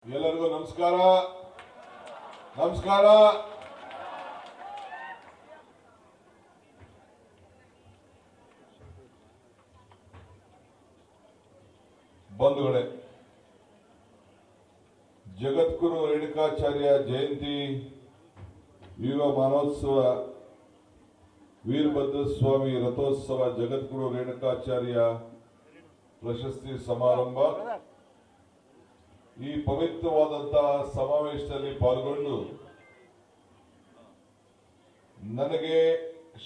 ಎಲ್ಲರಿಗೂ ನಮಸ್ಕಾರ. ನಮಸ್ಕಾರ. ಬಂಧುಗಳೇ, ಜಗದ್ಗುರು ರೇಣುಕಾಚಾರ್ಯ ಜಯಂತಿ ಯುವ ಮಾನೋತ್ಸವ ವೀರಭದ್ರ ಸ್ವಾಮಿ ರಥೋತ್ಸವ ಜಗದ್ಗುರು ರೇಣುಕಾಚಾರ್ಯ ಪ್ರಶಸ್ತಿ ಸಮಾರಂಭ ಈ ಪವಿತ್ರವಾದಂತಹ ಸಮಾವೇಶದಲ್ಲಿ ಪಾಲ್ಗೊಂಡು ನನಗೆ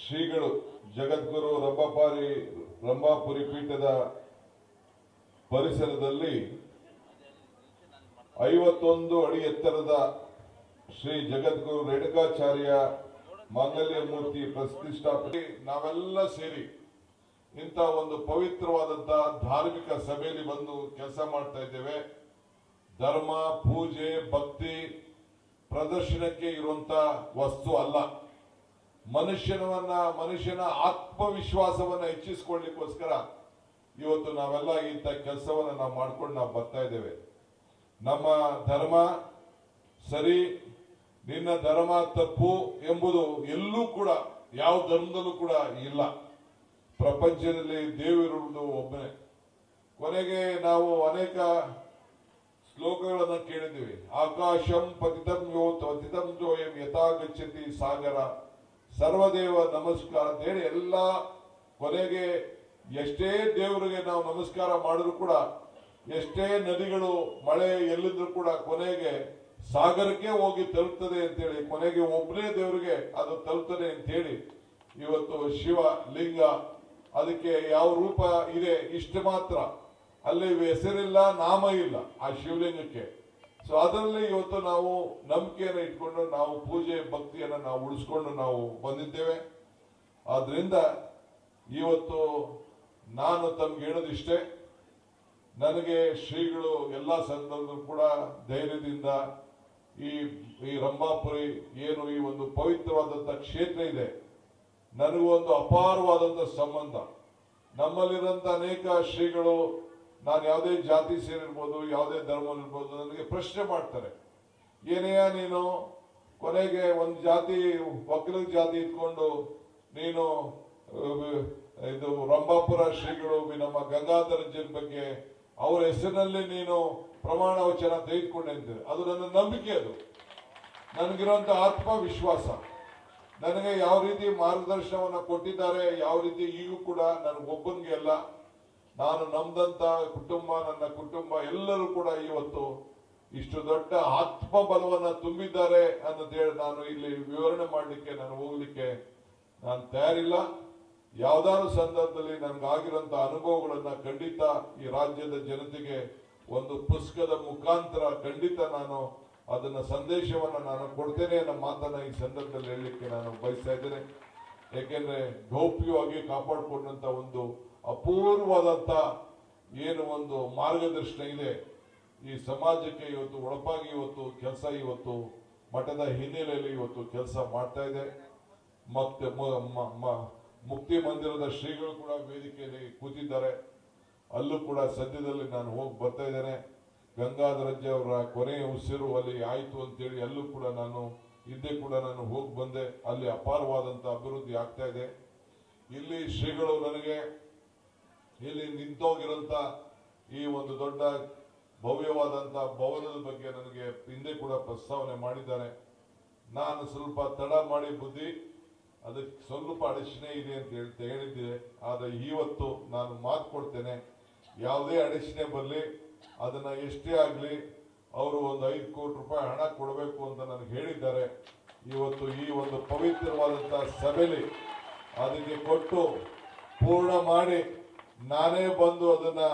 ಶ್ರೀಗಳು ಜಗದ್ಗುರು ರಂಭಾಪುರಿ ಪೀಠದ ಪರಿಸರದಲ್ಲಿ 51 ಅಡಿ ಎತ್ತರದ ಶ್ರೀ ಜಗದ್ಗುರು ರೇಣುಕಾಚಾರ್ಯ ಮಾಂಗಲ್ಯ ಮೂರ್ತಿ ಪ್ರತಿಷ್ಠಾಪನೆ ನಾವೆಲ್ಲ ಸೇರಿ ಇಂಥ ಒಂದು ಪವಿತ್ರವಾದಂತಹ ಧಾರ್ಮಿಕ ಸಭೆಯಲ್ಲಿ ಬಂದು ಕೆಲಸ ಮಾಡ್ತಾ ಇದ್ದೇವೆ. ಧರ್ಮ, ಪೂಜೆ, ಭಕ್ತಿ ಪ್ರದರ್ಶನಕ್ಕೆ ಇರುವಂತ ವಸ್ತು ಅಲ್ಲ. ಮನುಷ್ಯನ ಆತ್ಮವಿಶ್ವಾಸವನ್ನ ಹೆಚ್ಚಿಸಿಕೊಳ್ಳಿಕ್ಕೋಸ್ಕರ ಇವತ್ತು ನಾವೆಲ್ಲ ಇಂಥ ಕೆಲಸವನ್ನ ನಾವು ಮಾಡ್ಕೊಂಡು ನಾವು ಬರ್ತಾ ಇದ್ದೇವೆ. ನಮ್ಮ ಧರ್ಮ ಸರಿ, ನಿನ್ನ ಧರ್ಮ ತಪ್ಪು ಎಂಬುದು ಎಲ್ಲೂ ಕೂಡ ಯಾವ ಧರ್ಮದಲ್ಲೂ ಕೂಡ ಇಲ್ಲ. ಪ್ರಪಂಚದಲ್ಲಿ ದೇವರಿರುವುದು ಒಬ್ಬನೇ. ಕೊನೆಗೆ ನಾವು ಅನೇಕ ಶ್ಲೋಕಗಳನ್ನು ಕೇಳಿದ್ದೀವಿ. ಆಕಾಶಂ ಪತಿತಂ ಪತಿತಂ ಜೋಯಂ ಯಥಾ ಗಚ್ಚತಿ ಸಾಗರ ಸರ್ವದೇವ ನಮಸ್ಕಾರ ಅಂತ ಹೇಳಿ ಎಲ್ಲ ಕೊನೆಗೆ ಎಷ್ಟೇ ದೇವರಿಗೆ ನಾವು ನಮಸ್ಕಾರ ಮಾಡಿದ್ರು ಕೂಡ, ಎಷ್ಟೇ ನದಿಗಳು ಮಳೆ ಎಲ್ಲಿದ್ರು ಕೂಡ ಕೊನೆಗೆ ಸಾಗರಕ್ಕೆ ಹೋಗಿ ತಲುಪ್ತದೆ ಅಂತೇಳಿ, ಕೊನೆಗೆ ಒಬ್ಬನೇ ದೇವರಿಗೆ ಅದು ತಲುಪ್ತದೆ ಅಂತ ಹೇಳಿ ಇವತ್ತು ಶಿವ ಲಿಂಗ, ಅದಕ್ಕೆ ಯಾವ ರೂಪ ಇದೆ ಇಷ್ಟು ಮಾತ್ರ, ಅಲ್ಲಿ ಹೆಸರಿಲ್ಲ, ನಾಮ ಇಲ್ಲ ಆ ಶಿವಲಿಂಗಕ್ಕೆ. ಸೊ ಅದರಲ್ಲಿ ಇವತ್ತು ನಾವು ನಂಬಿಕೆಯನ್ನು ಇಟ್ಕೊಂಡು ನಾವು ಪೂಜೆ ಭಕ್ತಿಯನ್ನು ನಾವು ಉಳಿಸ್ಕೊಂಡು ನಾವು ಬಂದಿದ್ದೇವೆ. ಆದ್ರಿಂದ ಇವತ್ತು ನಾನು ತಮ್ಗೆ ಹೇಳೋದಿಷ್ಟೇ, ನನಗೆ ಶ್ರೀಗಳು ಎಲ್ಲ ಸಂದರ್ಭದಲ್ಲೂ ಕೂಡ ಧೈರ್ಯದಿಂದ ಈ ರಂಭಾಪುರಿ ಏನು ಈ ಒಂದು ಪವಿತ್ರವಾದಂತ ಕ್ಷೇತ್ರ ಇದೆ, ನನಗೂ ಒಂದು ಅಪಾರವಾದಂತ ಸಂಬಂಧ. ನಮ್ಮಲ್ಲಿರುವಂತ ಅನೇಕ ಶ್ರೀಗಳು, ನಾನು ಯಾವುದೇ ಜಾತಿ ಸೇರಿರ್ಬೋದು, ಯಾವುದೇ ಧರ್ಮ ಇರ್ಬೋದು, ನನಗೆ ಪ್ರಶ್ನೆ ಮಾಡ್ತಾರೆ, ಏನೆಯ ನೀನು ಕೊನೆಗೆ ಒಂದು ಜಾತಿ ಒಕ್ಕಲ ಜಾತಿ ಇಟ್ಕೊಂಡು ನೀನು ಇದು ರಂಭಾಪುರ ಶ್ರೀಗಳು ನಮ್ಮ ಗಂಗಾಧರ ಜನ್ ಬಗ್ಗೆ ಅವರ ಹೆಸರಿನಲ್ಲಿ ನೀನು ಪ್ರಮಾಣ ವಚನ ತೆಗೆದುಕೊಂಡೆ ಅಂತಾರೆ. ಅದು ನನ್ನ ನಂಬಿಕೆ, ಅದು ನನಗಿರುವಂತ ಆತ್ಮವಿಶ್ವಾಸ. ನನಗೆ ಯಾವ ರೀತಿ ಮಾರ್ಗದರ್ಶನವನ್ನ ಕೊಟ್ಟಿದ್ದಾರೆ, ಯಾವ ರೀತಿ ಈಗೂ ಕೂಡ ನನಗೊಬ್ಬನಿಗೆ ಅಲ್ಲ, ನಾನು ನಮ್ದಂತ ಕುಟುಂಬ, ನನ್ನ ಕುಟುಂಬ ಎಲ್ಲರೂ ಕೂಡ ಇವತ್ತು ಇಷ್ಟು ದೊಡ್ಡ ಆತ್ಮಬಲವನ್ನ ತುಂಬಿದ್ದಾರೆ ಅನ್ನೋದೇಳಿ ನಾನು ಇಲ್ಲಿ ವಿವರಣೆ ಮಾಡಲಿಕ್ಕೆ ನಾನು ಹೋಗ್ಲಿಕ್ಕೆ ನಾನು ತಯಾರಿಲ್ಲ. ಯಾವ್ದಾದ್ರು ಸಂದರ್ಭದಲ್ಲಿ ನನಗಾಗಿರುವಂತ ಅನುಭವಗಳನ್ನ ಖಂಡಿತ ಈ ರಾಜ್ಯದ ಜನತೆಗೆ ಒಂದು ಪುಸ್ತಕದ ಮುಖಾಂತರ ಖಂಡಿತ ನಾನು ಅದನ್ನ ಸಂದೇಶವನ್ನ ನಾನು ಕೊಡ್ತೇನೆ ಅನ್ನೋ ಮಾತನ್ನ ಈ ಸಂದರ್ಭದಲ್ಲಿ ಹೇಳಲಿಕ್ಕೆ ನಾನು ಬಯಸ್ತಾ ಇದ್ದೇನೆ. ಯಾಕೆಂದ್ರೆ ಗೌಪ್ಯವಾಗಿ ಕಾಪಾಡಿಕೊಂಡಂತ ಒಂದು ಅಪೂರ್ವವಾದಂತ ಏನು ಒಂದು ಮಾರ್ಗದರ್ಶನ ಇದೆ ಈ ಸಮಾಜಕ್ಕೆ ಇವತ್ತು ಒಳಪಾಗಿ ಇವತ್ತು ಕೆಲಸ ಇವತ್ತು ಮಠದ ಹಿನ್ನೆಲೆಯಲ್ಲಿ ಇವತ್ತು ಕೆಲಸ ಮಾಡ್ತಾ ಇದೆ. ಮತ್ತೆ ಮುಕ್ತಿ ಮಂದಿರದ ಶ್ರೀಗಳು ಕೂಡ ವೇದಿಕೆಯಲ್ಲಿ ಕೂತಿದ್ದಾರೆ. ಅಲ್ಲೂ ಕೂಡ ಸದ್ಯದಲ್ಲಿ ನಾನು ಹೋಗಿ ಬರ್ತಾ ಇದ್ದೇನೆ. ಗಂಗಾಧರಜ್ಜ ಅವರ ಕೊನೆಯ ಉಸಿರು ಅಲ್ಲಿ ಆಯ್ತು ಅಂತೇಳಿ ಅಲ್ಲೂ ಕೂಡ ನಾನು ಹಿಂದೆ ಕೂಡ ನಾನು ಹೋಗಿ ಬಂದೆ. ಅಲ್ಲಿ ಅಪಾರವಾದಂತ ಅಭಿವೃದ್ಧಿ ಆಗ್ತಾ ಇದೆ. ಇಲ್ಲಿ ಶ್ರೀಗಳು ನನಗೆ ಇಲ್ಲಿ ನಿಂತೋಗಿರಂತ ಈ ಒಂದು ದೊಡ್ಡ ಭವ್ಯವಾದಂತ ಭವನದ ಬಗ್ಗೆ ನನಗೆ ಹಿಂದೆ ಕೂಡ ಪ್ರಸ್ತಾವನೆ ಮಾಡಿದ್ದಾರೆ. ನಾನು ಸ್ವಲ್ಪ ತಡ ಮಾಡಿ ಬುದ್ಧಿ, ಅದಕ್ಕೆ ಸ್ವಲ್ಪ ಅಡಚಣೆ ಇದೆ ಅಂತ ಹೇಳಿದ್ದೆ. ಆದ್ರೆ ಇವತ್ತು ನಾನು ಮಾತು ಕೊಡ್ತೇನೆ, ಯಾವುದೇ ಅಡಚಣೆ ಬರಲಿ, ಅದನ್ನ ಎಷ್ಟೇ ಆಗ್ಲಿ ಅವರು ಒಂದು 5 ಕೋಟಿ ರೂಪಾಯಿ ಹಣ ಕೊಡಬೇಕು ಅಂತ ನನಗೆ ಹೇಳಿದ್ದಾರೆ. ಇವತ್ತು ಈ ಒಂದು ಪವಿತ್ರವಾದಂತಹ ಸಭೆಯಲ್ಲಿ ಅದಕ್ಕೆ ಕೊಟ್ಟು ಪೂರ್ಣ ಮಾಡಿ ನಾನೇ ಬಂದು ಅದನ್ನ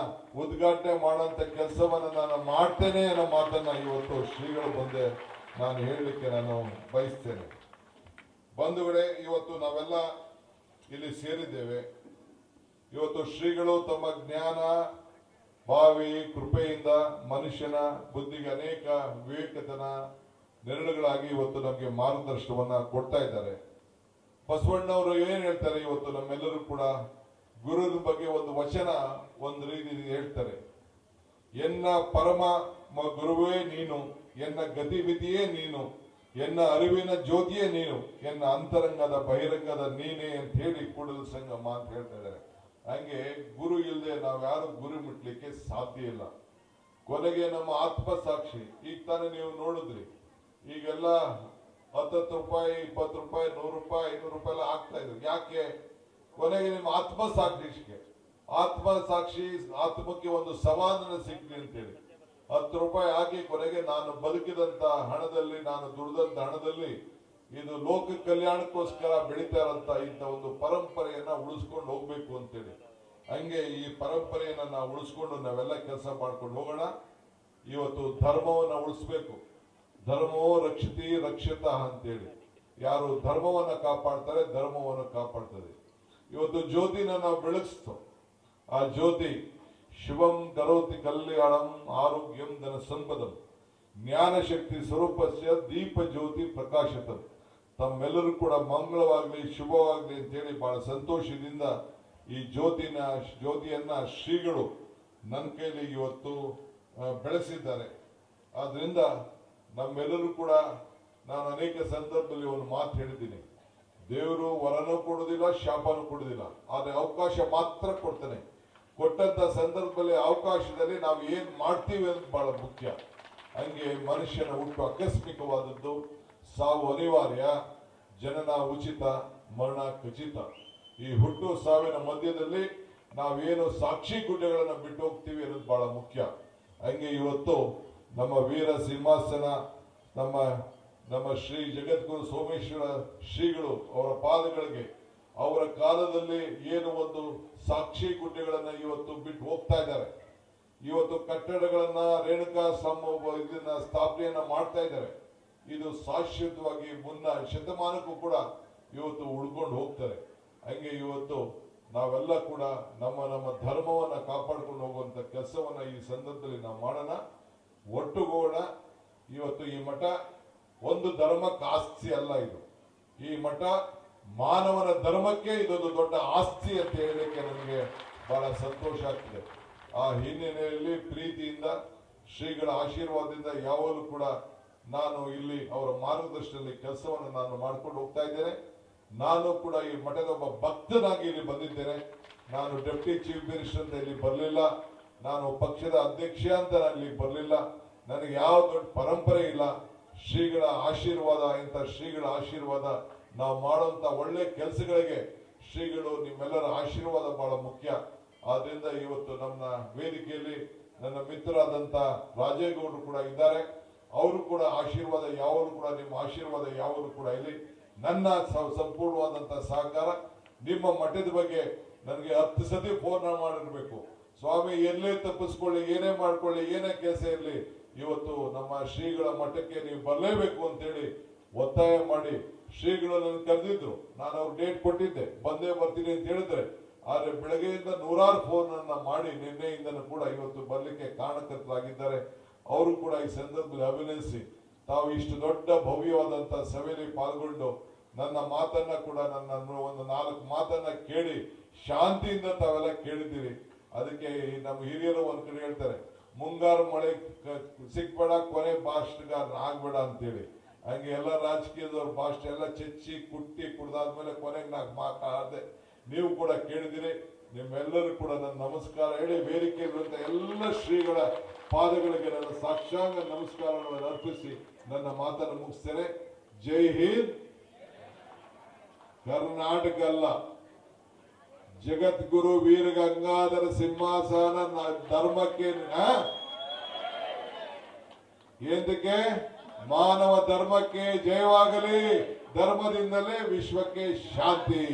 ಉದ್ಘಾಟನೆ ಮಾಡುವಂತ ಕೆಲಸವನ್ನ ನಾನು ಮಾಡ್ತೇನೆ ಅನ್ನೋ ಮಾತನ್ನ ಇವತ್ತು ಶ್ರೀಗಳು ಬಂದೆ ನಾನು ಹೇಳಲಿಕ್ಕೆ ನಾನು ಬಯಸ್ತೇನೆ. ಬಂಧುಗಳೇ, ಇವತ್ತು ನಾವೆಲ್ಲ ಇಲ್ಲಿ ಸೇರಿದ್ದೇವೆ. ಇವತ್ತು ಶ್ರೀಗಳು ತಮ್ಮ ಜ್ಞಾನ, ಭಾವಿ, ಕೃಪೆಯಿಂದ ಮನುಷ್ಯನ ಬುದ್ಧಿಗೆ ಅನೇಕ ವಿವೇಕತನ ನೆರಳುಗಳಾಗಿ ಇವತ್ತು ನಮಗೆ ಮಾರ್ಗದರ್ಶನವನ್ನ ಕೊಡ್ತಾ ಇದ್ದಾರೆ. ಬಸವಣ್ಣವರು ಏನ್ ಹೇಳ್ತಾರೆ, ಇವತ್ತು ನಮ್ಮೆಲ್ಲರೂ ಕೂಡ ಗುರುವಿನ ಬಗ್ಗೆ ಒಂದು ವಚನ ಒಂದು ರೀತಿ ಹೇಳ್ತಾರೆ, ಎನ್ನ ಪರಮ ಗುರುವೇ ನೀನು, ಎನ್ನ ಗತಿವಿಧಿಯೇ ನೀನು, ಎನ್ನ ಅರಿವಿನ ಜ್ಯೋತಿಯೇ ನೀನು, ಎನ್ನ ಅಂತರಂಗದ ಬಹಿರಂಗದ ನೀನೇ ಅಂತ ಹೇಳಿ ಕೂಡಲ ಸಂಗಮ ಅಂತ ಹೇಳ್ತಾ ಇದ್ದಾರೆ. ಹಂಗೆ ಗುರು ಇಲ್ಲದೆ ನಾವ್ಯಾರು ಗುರಿ ಮುಟ್ಲಿಕ್ಕೆ ಸಾಧ್ಯ ಇಲ್ಲ. ಕೊನೆಗೆ ನಮ್ಮ ಆತ್ಮಸಾಕ್ಷಿ, ಈಗ ತಾನೇ ನೀವು ನೋಡಿದ್ರಿ, ಈಗೆಲ್ಲ 10 ರೂಪಾಯಿ, 20 ರೂಪಾಯಿ, 100 ರೂಪಾಯಿ, 500 ರೂಪಾಯಿ ಎಲ್ಲ ಆಗ್ತಾ ಇದ್ರು. ಯಾಕೆ? ಕೊನೆಗೆ ನಿಮ್ಮ ಆತ್ಮಸಾಕ್ಷಿ ಆತ್ಮಕ್ಕೆ ಒಂದು ಸಮಾಧಾನ ಸಿಗ್ಲಿ ಅಂತೇಳಿ 10 ರೂಪಾಯಿ ಹಾಕಿ ಕೊನೆಗೆ ನಾನು ಬದುಕಿದಂತ ಹಣದಲ್ಲಿ, ನಾನು ದುಡಿದಂತ ಹಣದಲ್ಲಿ ಇದು ಲೋಕ ಕಲ್ಯಾಣಕ್ಕೋಸ್ಕರ ಬೆಳೀತಾ ಇರೋಂತ ಇಂಥ ಒಂದು ಪರಂಪರೆಯನ್ನ ಉಳಿಸ್ಕೊಂಡು ಹೋಗ್ಬೇಕು ಅಂತೇಳಿ, ಹಂಗೆ ಈ ಪರಂಪರೆಯನ್ನ ನಾವು ಉಳಿಸ್ಕೊಂಡು ನಾವೆಲ್ಲ ಕೆಲಸ ಮಾಡ್ಕೊಂಡು ಹೋಗೋಣ. ಇವತ್ತು ಧರ್ಮವನ್ನ ಉಳಿಸ್ಬೇಕು. ಧರ್ಮೋ ರಕ್ಷತಿ ರಕ್ಷತ ಅಂತೇಳಿ, ಯಾರು ಧರ್ಮವನ್ನ ಕಾಪಾಡ್ತಾರೆ ಧರ್ಮವನ್ನು ಕಾಪಾಡ್ತದೆ. ಇವತ್ತು ಜ್ಯೋತಿನ ನಾವು ಬೆಳಗಿಸ್ತೋ, ಆ ಜ್ಯೋತಿ ಶಿವಂ ಕರೋತಿ ಕಲ್ಯಾಣಂ ಆರೋಗ್ಯಂ ಧನ ಸಂಪದಂ ಜ್ಞಾನ ಶಕ್ತಿ ಸ್ವರೂಪಸ್ಯ ದೀಪ ಜ್ಯೋತಿ ಪ್ರಕಾಶತಂ. ತಮ್ಮೆಲ್ಲರೂ ಕೂಡ ಮಂಗಳವಾಗ್ಲಿ, ಶುಭವಾಗ್ಲಿ ಅಂತೇಳಿ ಬಹಳ ಸಂತೋಷದಿಂದ ಈ ಜ್ಯೋತಿಯನ್ನ ಶ್ರೀಗಳು ನನ್ನ ಕೈಲಿ ಇವತ್ತು ಬೆಳೆಸಿದ್ದಾರೆ. ಆದ್ರಿಂದ ನಮ್ಮೆಲ್ಲರೂ ಕೂಡ, ನಾನು ಅನೇಕ ಸಂದರ್ಭದಲ್ಲಿ ಒಂದು ಮಾತು ಹೇಳಿದ್ದೀನಿ, ದೇವರು ವರನೂ ಕೊಡುದಿಲ್ಲ, ಶಾಪನೂ ಕೊಡುದಿಲ್ಲ, ಆದ್ರೆ ಅವಕಾಶ ಮಾತ್ರ ಕೊಡ್ತಾನೆ. ಕೊಟ್ಟಂತ ಸಂದರ್ಭದಲ್ಲಿ ಅವಕಾಶದಲ್ಲಿ ನಾವು ಏನ್ ಮಾಡ್ತೀವಿ ಅಂತ ಬಹಳ ಮುಖ್ಯ. ಹಂಗೆ ಮನುಷ್ಯನ ಹುಟ್ಟು ಆಕಸ್ಮಿಕವಾದದ್ದು, ಸಾವು ಅನಿವಾರ್ಯ, ಜನನ ಉಚಿತ, ಮರಣ ಖಚಿತ. ಈ ಹುಟ್ಟು ಸಾವಿನ ಮಧ್ಯದಲ್ಲಿ ನಾವೇನು ಸಾಕ್ಷಿ ಗುಡ್ಡೆಗಳನ್ನ ಬಿಟ್ಟು ಹೋಗ್ತೀವಿ ಅನ್ನೋದು ಬಹಳ ಮುಖ್ಯ. ಹಂಗೆ ಇವತ್ತು ನಮ್ಮ ವೀರ ಸಿಂಹಾಸನ ನಮ್ಮ ಶ್ರೀ ಜಗದ್ಗುರು ಸೋಮೇಶ್ವರ ಶ್ರೀಗಳು ಅವರ ಪಾದಗಳಿಗೆ, ಅವರ ಕಾಲದಲ್ಲಿ ಏನು ಒಂದು ಸಾಕ್ಷಿ ಗುಡ್ಡೆಗಳನ್ನ ಇವತ್ತು ಬಿಟ್ಟು ಹೋಗ್ತಾ ಇದ್ದಾರೆ. ಇವತ್ತು ಕಟ್ಟಡಗಳನ್ನ ರೇಣುಕಾ ಇದನ್ನ ಸ್ಥಾಪನೆಯನ್ನ ಮಾಡ್ತಾ ಇದ್ದಾರೆ. ಇದು ಶಾಶ್ವತವಾಗಿ ಮುನ್ನ ಶತಮಾನಕ್ಕೂ ಕೂಡ ಇವತ್ತು ಉಳ್ಕೊಂಡು ಹೋಗ್ತಾರೆ. ಹಂಗೆ ಇವತ್ತು ನಾವೆಲ್ಲ ಕೂಡ ನಮ್ಮ ಧರ್ಮವನ್ನ ಕಾಪಾಡ್ಕೊಂಡು ಹೋಗುವಂತ ಕೆಲಸವನ್ನ ಈ ಸಂದರ್ಭದಲ್ಲಿ ನಾವು ಮಾಡೋಣ, ಒಟ್ಟುಗೂಡ. ಇವತ್ತು ಈ ಮಠ ಒಂದು ಧರ್ಮಕ್ಕೆ ಆಸ್ತಿ ಅಲ್ಲ, ಇದು ಈ ಮಠ ಮಾನವನ ಧರ್ಮಕ್ಕೆ ಇದೊಂದು ದೊಡ್ಡ ಆಸ್ತಿ ಅಂತ ಹೇಳಲಿಕ್ಕೆ ನನಗೆ ಬಹಳ ಸಂತೋಷ ಆಗ್ತದೆ. ಆ ಹಿನ್ನೆಲೆಯಲ್ಲಿ ಪ್ರೀತಿಯಿಂದ ಶ್ರೀಗಳ ಆಶೀರ್ವಾದದಿಂದ ಯಾವಾಗಲೂ ಕೂಡ ನಾನು ಇಲ್ಲಿ ಅವರ ಮಾರ್ಗದರ್ಶನದಲ್ಲಿ ಕೆಲಸವನ್ನು ನಾನು ಮಾಡ್ಕೊಂಡು ಹೋಗ್ತಾ ಇದ್ದೇನೆ. ನಾನು ಕೂಡ ಈ ಮಠದ ಒಬ್ಬ ಭಕ್ತನಾಗಿ ಇಲ್ಲಿ ಬಂದಿದ್ದೇನೆ. ನಾನು ಡೆಪ್ಟಿ ಚೀಫ್ ಮಿನಿಸ್ಟರ್ ಅಂತ ಇಲ್ಲಿ ಬರಲಿಲ್ಲ, ನಾನು ಪಕ್ಷದ ಅಧ್ಯಕ್ಷ ಅಂತ ನಾನು ಇಲ್ಲಿ ಬರಲಿಲ್ಲ. ನನಗೆ ಯಾವ ದೊಡ್ಡ ಪರಂಪರೆ ಇಲ್ಲ. ಶ್ರೀಗಳ ಆಶೀರ್ವಾದ, ಇಂಥ ಶ್ರೀಗಳ ಆಶೀರ್ವಾದ, ನಾವು ಮಾಡುವಂತ ಒಳ್ಳೆ ಕೆಲಸಗಳಿಗೆ ಶ್ರೀಗಳು ನಿಮ್ಮೆಲ್ಲರ ಆಶೀರ್ವಾದ ಬಹಳ ಮುಖ್ಯ. ಆದ್ರಿಂದ ಇವತ್ತು ನಮ್ಮ ವೇದಿಕೆಯಲ್ಲಿ ನನ್ನ ಮಿತ್ರರಾದಂತ ರಾಜೇಗೌಡರು ಕೂಡ ಇದ್ದಾರೆ. ಅವರು ಕೂಡ ಆಶೀರ್ವಾದ ಯಾವಾಗಲೂ ಕೂಡ, ನಿಮ್ಮ ಆಶೀರ್ವಾದ ಯಾವಾಗಲೂ ಕೂಡ ಇಲ್ಲಿ. ನನ್ನ ಸಂಪೂರ್ಣವಾದಂತ ಸಹಕಾರ. ನಿಮ್ಮ ಮಠದ ಬಗ್ಗೆ ನನಗೆ 10 ಸತಿ ಫೋನ್ ಮಾಡಿರ್ಬೇಕು, ಸ್ವಾಮಿ ಎಲ್ಲೇ ತಪ್ಪಿಸ್ಕೊಳ್ಳಿ, ಏನೇ ಮಾಡ್ಕೊಳ್ಳಿ, ಏನೇ ಕೆಲಸ ಇರಲಿ, ಇವತ್ತು ನಮ್ಮ ಶ್ರೀಗಳ ಮಠಕ್ಕೆ ನೀವು ಬರಲೇಬೇಕು ಅಂತೇಳಿ ಒತ್ತಾಯ ಮಾಡಿ ಶ್ರೀಗಳು ನನ್ನ ಕರೆದಿದ್ರು. ನಾನು ಅವ್ರ ಡೇಟ್ ಕೊಟ್ಟಿದ್ದೆ, ಬಂದೇ ಬರ್ತೀನಿ ಅಂತ ಹೇಳಿದ್ರೆ, ಆದ್ರೆ ಬೆಳಗ್ಗೆಯಿಂದ 100 ಫೋನ್ ಅನ್ನ ಮಾಡಿ ನಿನ್ನೆಯಿಂದನೂ ಕೂಡ ಇವತ್ತು ಬರ್ಲಿಕ್ಕೆ ಕಾರಣಕರ್ತರಾಗಿದ್ದಾರೆ. ಅವರು ಕೂಡ ಈ ಸಂದರ್ಭದಲ್ಲಿ ಅಭಿನಯಿಸಿ ತಾವು ಇಷ್ಟು ದೊಡ್ಡ ಭವ್ಯವಾದಂತ ಸಭೆಯಲ್ಲಿ ಪಾಲ್ಗೊಂಡು ನನ್ನ ಮಾತನ್ನ ಕೂಡ, ನನ್ನ ಒಂದು 4 ಮಾತನ್ನ ಕೇಳಿ ಶಾಂತಿಯಿಂದ ತಾವೆಲ್ಲ ಕೇಳಿದ್ದೀರಿ. ಅದಕ್ಕೆ ನಮ್ಮ ಹಿರಿಯರು ಒಂದ್ ಕಡೆ ಹೇಳ್ತಾರೆ, ಮುಂಗಾರು ಮಳೆ ಸಿಕ್ಬೇಡ, ಕೊನೆ ಭಾಷಣಗಾರ ಆಗ್ಬೇಡ ಅಂತೇಳಿ. ಹಂಗೆ ಎಲ್ಲ ರಾಜಕೀಯದವ್ರ ಭಾಷೆ ಎಲ್ಲ ಚೆಚ್ಚಿ ಕುಟ್ಟಿ ಕುಡ್ದಾದ್ಮೇಲೆ ಕೊನೆಗೆ 4 ಮಾತಾಡದೆ ನೀವು ಕೂಡ ಕೇಳಿದಿರಿ. ನಿಮ್ಮೆಲ್ಲರೂ ಕೂಡ ನನ್ನ ನಮಸ್ಕಾರ ಹೇಳಿ, ವೇದಿಕೆಯಲ್ಲಿರುವಂತ ಎಲ್ಲ ಶ್ರೀಗಳ ಪಾದಗಳಿಗೆ ನನ್ನ ಸಾಕ್ಷಾಂಗ ನಮಸ್ಕಾರಗಳನ್ನು ಅರ್ಪಿಸಿ ನನ್ನ ಮಾತನ್ನು ಮುಗಿಸ್ತೇನೆ. ಜೈ ಹಿಂದ್. ಕರ್ನಾಟಕ ಅಲ್ಲ, ಜಗದ್ಗುರು ವೀರ ಗಂಗಾಧರ ಸಿಂಹಾಸನ ಧರ್ಮಕ್ಕೆ ಎಂದಕ್ಕೆ ಮಾನವ ಧರ್ಮಕ್ಕೆ ಜಯವಾಗಲಿ. ಧರ್ಮದಿಂದಲೇ ವಿಶ್ವಕ್ಕೆ ಶಾಂತಿ.